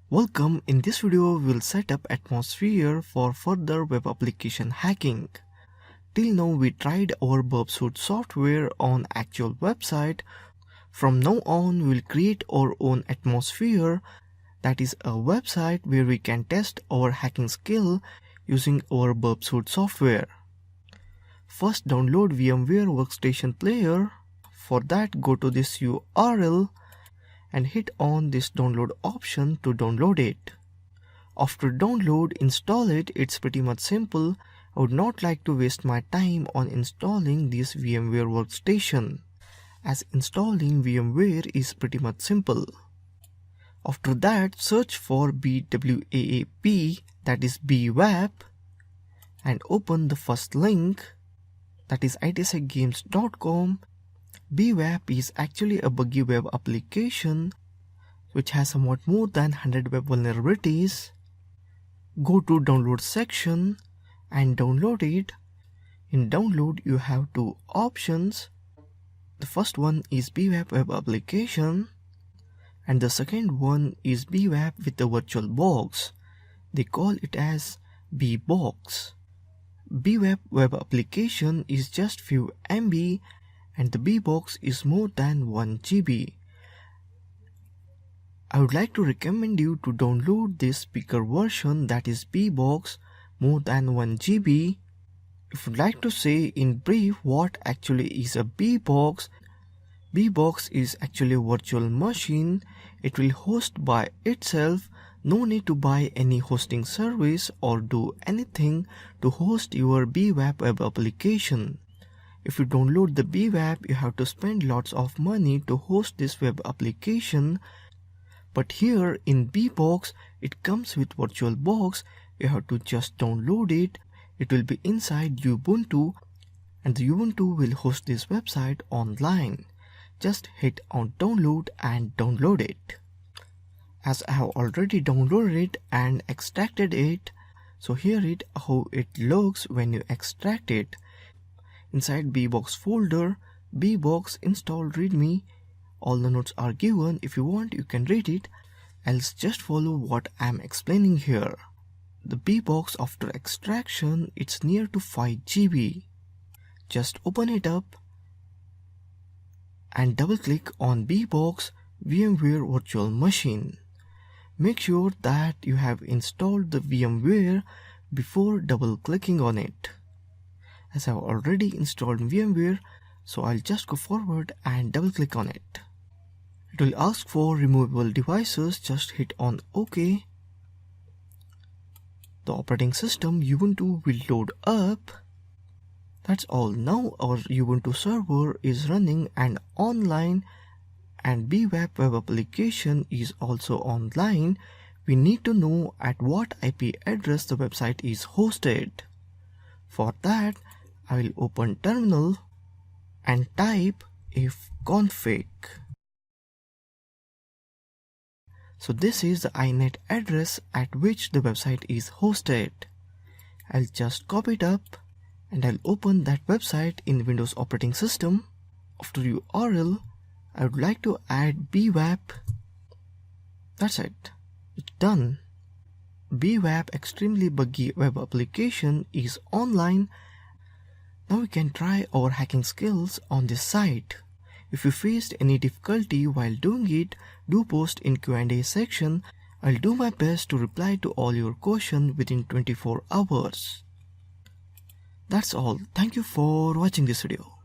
Welcome. In this video, we'll set up Atmosphere for further web application hacking. Till now, we tried our bWAPP software on actual website. From now on, we'll create our own Atmosphere, that is a website where we can test our hacking skill using our bWAPP software. First, download VMware Workstation Player. For that, go to this URL and hit on this download option to download it. After download, install it. It's pretty much simple. I would not like to waste my time on installing this VMware Workstation, as installing VMware is pretty much simple. After that, search for bWAPP, that is bWAPP, and open the first link, that is itsecgames.com. bWAPP is actually a buggy web application which has somewhat more than 100 web vulnerabilities. Go to download section and download it. In download, you have two options. The first one is bWAPP web application and the second one is bWAPP with a virtual box. They call it as bbox. bWAPP web application is just few MB and the bbox is more than 1 GB. I would like to recommend you to download this speaker version, that is bbox more than 1 GB. If you'd like to say in brief what actually is a bbox, bbox is actually a virtual machine. It will host by itself. No need to buy any hosting service or do anything to host your bWAPP web application. If you download the bWAPP, you have to spend lots of money to host this web application. But here in bbox, it comes with VirtualBox. You have to just download it. It will be inside Ubuntu and the Ubuntu will host this website online. Just hit on download and download it. As I have already downloaded it and extracted it, so here it how it looks when you extract it. Inside bbox folder, bbox install readme, all the notes are given. If you want, you can read it, else just follow what I am explaining here. The bbox after extraction, it's near to 5 GB. Just open it up and double click on bbox VMware Virtual Machine. Make sure that you have installed the VMware before double clicking on it. As I have already installed VMware, so I'll just go forward and double click on it. It will ask for removable devices. Just hit on OK. The operating system Ubuntu will load up. That's all. Now our Ubuntu server is running and online, and bWAPP web application is also online. We need to know at what IP address the website is hosted. For that, I will open terminal and type ifconfig. So this is the inet address at which the website is hosted. I'll just copy it up and I'll open that website in Windows operating system. After URL, I would like to add bWAPP. That's it. It's done. bWAPP extremely buggy web application is online. Now we can try our hacking skills on this site. If you faced any difficulty while doing it, do post in Q&A section. I'll do my best to reply to all your questions within 24 hours. That's all. Thank you for watching this video.